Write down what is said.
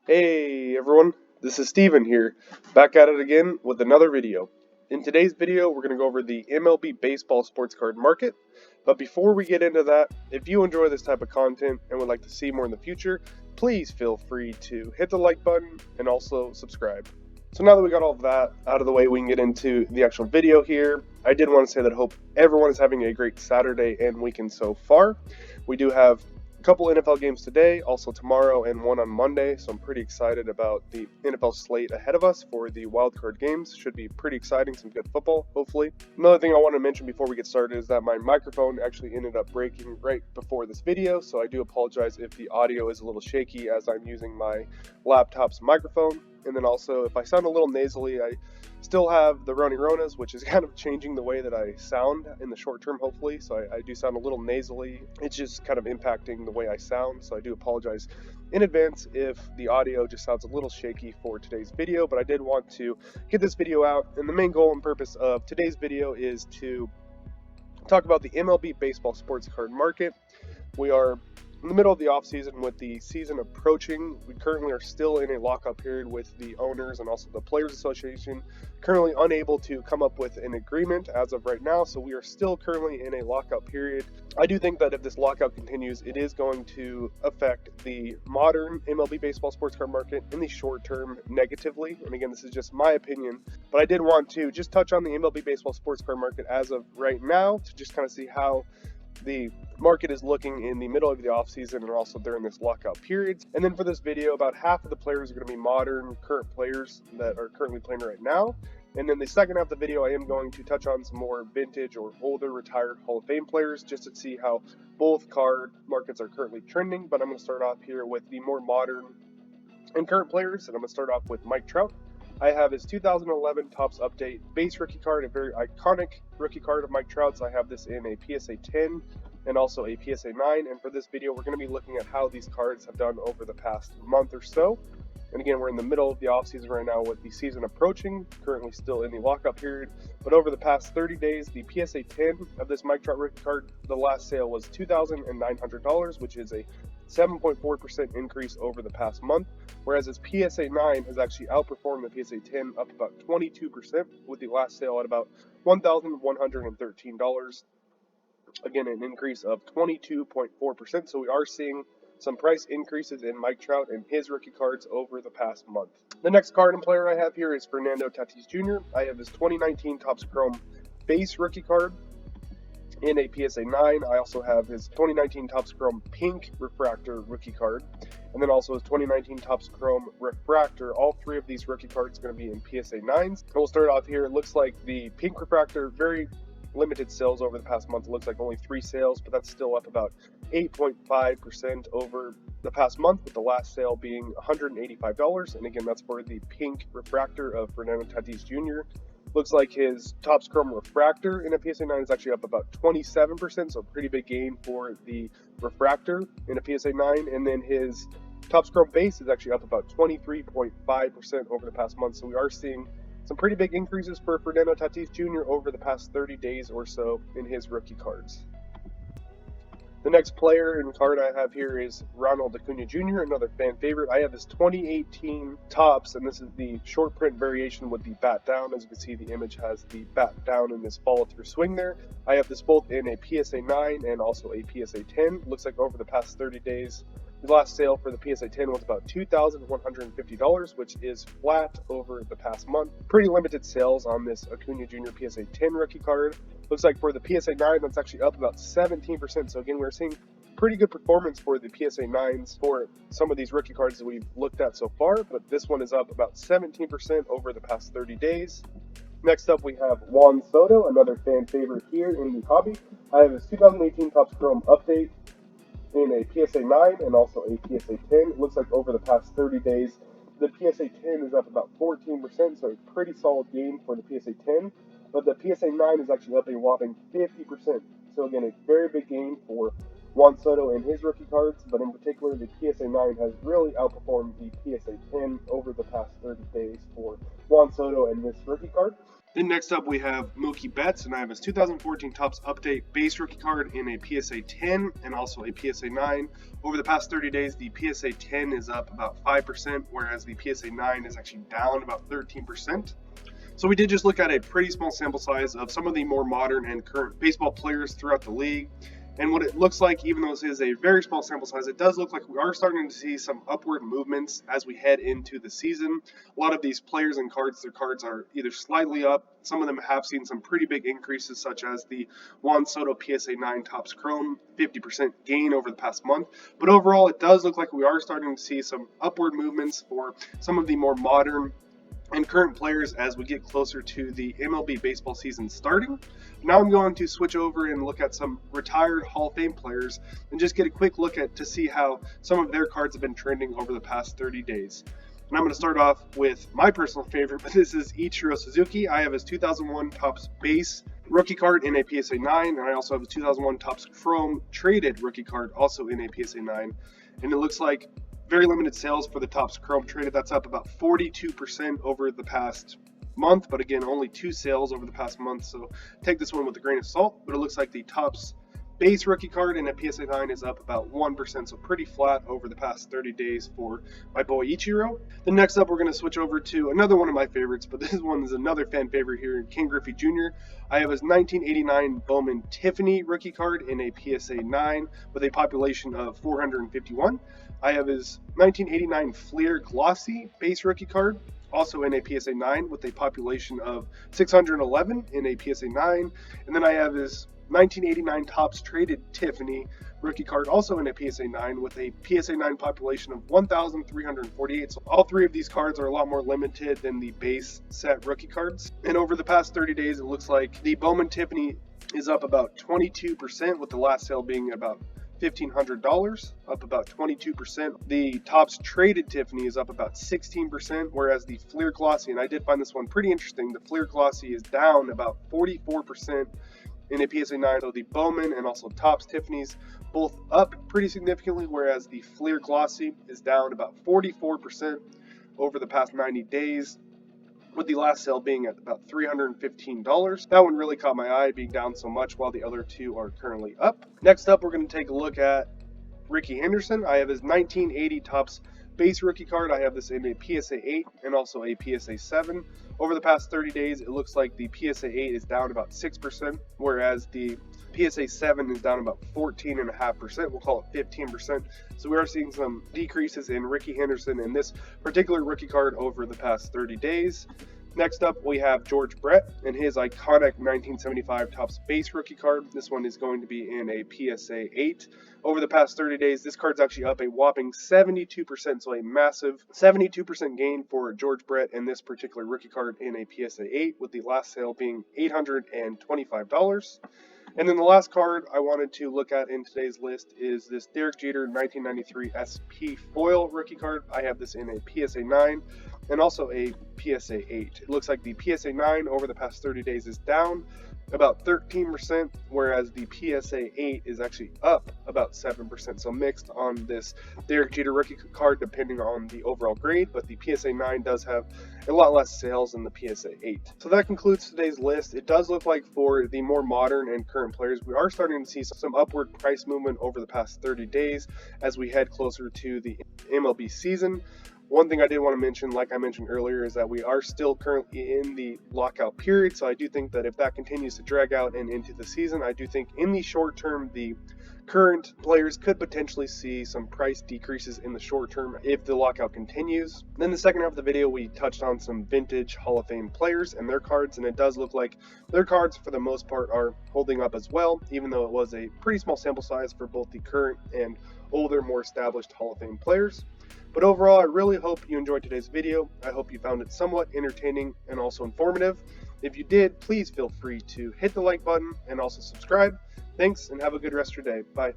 Hey everyone, this is Steven here, back at it again with another video. In today's video, we're going to go over the MLB baseball sports card market. But before we get into that, if you enjoy this type of content and would like to see more in the future, please feel free to hit the like button and also subscribe. So now that we got all of that out of the way, we can get into the actual video here. I did want to say that I hope everyone is having a great Saturday and weekend so far. We do have couple NFL games today, also tomorrow, and one on Monday, so I'm pretty excited about the NFL slate ahead of us for the wildcard games. Should be pretty exciting, some good football, hopefully. Another thing I want to mention before we get started is that my microphone actually ended up breaking right before this video, so I do apologize if the audio is a little shaky as I'm using my laptop's microphone. And then also, if I sound a little nasally, I still have the runny ronas, which is kind of changing the way that I sound in the short term, hopefully. So I do sound a little nasally. It's just kind of impacting the way I sound. So I do apologize in advance if the audio just sounds a little shaky for today's video. But I did want to get this video out. And the main goal and purpose of today's video is to talk about the MLB baseball sports card market. We are in the middle of the offseason with the season approaching. We currently are still in a lockout period with the owners and also the Players Association, currently unable to come up with an agreement as of right now, so we are still currently in a lockout period. I do think that if this lockout continues, it is going to affect the modern MLB baseball sports card market in the short term negatively, and again, this is just my opinion, but I did want to just touch on the MLB baseball sports card market as of right now to just kind of see how the market is looking in the middle of the offseason and also during this lockout period. And then for this video, about half of the players are going to be modern current players that are currently playing right now. And then the second half of the video, I am going to touch on some more vintage or older retired Hall of Fame players just to see how both card markets are currently trending. But I'm going to start off here with the more modern and current players, and I'm going to start off with Mike Trout. I have his 2011 Topps Update base rookie card, a very iconic rookie card of Mike Trout's. I have this in a PSA 10 and also a PSA 9, and for this video we're going to be looking at how these cards have done over the past month or so. And again, we're in the middle of the offseason right now with the season approaching, currently still in the lockout period. But over the past 30 days, the PSA 10 of this Mike Trout rookie card, the last sale was $2,900, which is a 7.4% increase over the past month, whereas his PSA 9 has actually outperformed the PSA 10 up about 22%, with the last sale at about $1,113. Again, an increase of 22.4%, so we are seeing some price increases in Mike Trout and his rookie cards over the past month. The next card and player I have here is Fernando Tatis Jr. I have his 2019 Topps Chrome base rookie card in a PSA 9. I also have his 2019 Topps Chrome Pink Refractor rookie card, and then also his 2019 Topps Chrome Refractor. All three of these rookie cards are going to be in PSA 9s. We'll start off here. It looks like the Pink Refractor, very limited sales over the past month. It looks like only 3 sales, but that's still up about 8.5% over the past month, with the last sale being $185. And again, that's for the Pink Refractor of Fernando Tatis Jr. Looks like his Topps Chrome Refractor in a PSA 9 is actually up about 27%, so a pretty big gain for the Refractor in a PSA 9. And then his Topps Chrome base is actually up about 23.5% over the past month. So we are seeing some pretty big increases for Fernando Tatis Jr. over the past 30 days or so in his rookie cards. The next player and card I have here is Ronny Cnchez Jr., another fan favorite. I have this 2018 Topps, and this is the short print variation with the bat down. As you can see, the image has the bat down in this follow-through swing there. I have this both in a PSA 9 and also a PSA 10. Looks like over the past 30 days, the last sale for the PSA 10 was about $2,150, which is flat over the past month. Pretty limited sales on this Cnchez Jr. PSA 10 rookie card. Looks like for the PSA 9, that's actually up about 17%. So again, we're seeing pretty good performance for the PSA 9s for some of these rookie cards that we've looked at so far, but this one is up about 17% over the past 30 days. Next up, we have Juan Soto, another fan favorite here in the hobby. I have his 2018 Topps Chrome Update in a PSA 9 and also a PSA 10. It looks like over the past 30 days, the PSA 10 is up about 14%, so a pretty solid gain for the PSA 10. But the PSA 9 is actually up a whopping 50%. So again, a very big gain for Juan Soto and his rookie cards, but in particular, the PSA 9 has really outperformed the PSA 10 over the past 30 days for Juan Soto and this rookie card. Then next up we have Milky Bets, and I have his 2014 Topps Update base rookie card in a PSA 10 and also a PSA 9. Over the past 30 days, the PSA 10 is up about 5%, whereas the PSA 9 is actually down about 13%. So we did just look at a pretty small sample size of some of the more modern and current baseball players throughout the league. And what it looks like, even though this is a very small sample size, it does look like we are starting to see some upward movements as we head into the season. A lot of these players and cards, their cards are either slightly up. Some of them have seen some pretty big increases, such as the Juan Soto PSA 9 Topps Chrome, 50% gain over the past month. But overall, it does look like we are starting to see some upward movements for some of the more modern and current players as we get closer to the MLB baseball season starting. Now I'm going to switch over and look at some retired Hall of Fame players and just get a quick look at to see how some of their cards have been trending over the past 30 days. And I'm going to start off with my personal favorite, but this is Ichiro Suzuki. I have his 2001 Topps base rookie card in a PSA 9, and I also have a 2001 Topps Chrome traded rookie card also in a PSA 9. And it looks like very limited sales for the Topps Chrome traded. That's up about 42% over the past month, but again, only 2 sales over the past month, so take this one with a grain of salt. But it looks like the Topps base rookie card in a PSA 9 is up about 1%, so pretty flat over the past 30 days for my boy Ichiro. Then next up, we're going to switch over to another one of my favorites, but this one is another fan favorite here, King Griffey Jr. I have his 1989 Bowman Tiffany rookie card in a PSA 9 with a population of 451. I have his 1989 Fleer Glossy base rookie card, also in a PSA 9 with a population of 611 in a PSA 9. And then I have his 1989 Topps Traded Tiffany rookie card, also in a PSA 9 with a PSA 9 population of 1,348. So all 3 of these cards are a lot more limited than the base set rookie cards. And over the past 30 days, it looks like the Bowman Tiffany is up about 22%, with the last sale being about $1,500, up about 22%. The Topps Traded Tiffany is up about 16%, whereas the Fleer Glossy, and I did find this one pretty interesting, the Fleer Glossy is down about 44% in a PSA 9. So the Bowman and also Topps Tiffany's both up pretty significantly, whereas the Fleer Glossy is down about 44% over the past 90 days. With the last sale being at about $315. That one really caught my eye, being down so much, while the other 2 are currently up. Next up, we're going to take a look at Ricky Henderson. I have his 1980 Topps base rookie card. I have this in a PSA 8 and also a PSA 7. Over the past 30 days, it looks like the PSA 8 is down about 6%, whereas the PSA 7 is down about 14.5%. We'll call it 15%. So we are seeing some decreases in Ricky Henderson in this particular rookie card over the past 30 days. Next up, we have George Brett and his iconic 1975 Topps base rookie card. This one is going to be in a PSA 8. Over the past 30 days, this card's actually up a whopping 72%, so a massive 72% gain for George Brett and this particular rookie card in a PSA 8, with the last sale being $825. And then the last card I wanted to look at in today's list is this Derek Jeter 1993 SP Foil rookie card. I have this in a PSA 9 and also a PSA 8. It looks like the PSA 9 over the past 30 days is down about 13%, whereas the PSA 8 is actually up about 7%. So mixed on this Derek Jeter rookie card depending on the overall grade, but the PSA 9 does have a lot less sales than the PSA 8. So that concludes today's list. It does look like for the more modern and current players, we are starting to see some upward price movement over the past 30 days as we head closer to the MLB season. One thing I did want to mention, like I mentioned earlier, is that we are still currently in the lockout period. So I do think that if that continues to drag out and into the season, I do think in the short term, the current players could potentially see some price decreases in the short term if the lockout continues. Then the second half of the video, we touched on some vintage Hall of Fame players and their cards, and it does look like their cards for the most part are holding up as well, even though it was a pretty small sample size for both the current and older, more established Hall of Fame players. But overall, I really hope you enjoyed today's video. I hope you found it somewhat entertaining and also informative. If you did, please feel free to hit the like button and also subscribe. Thanks, and have a good rest of your day. Bye.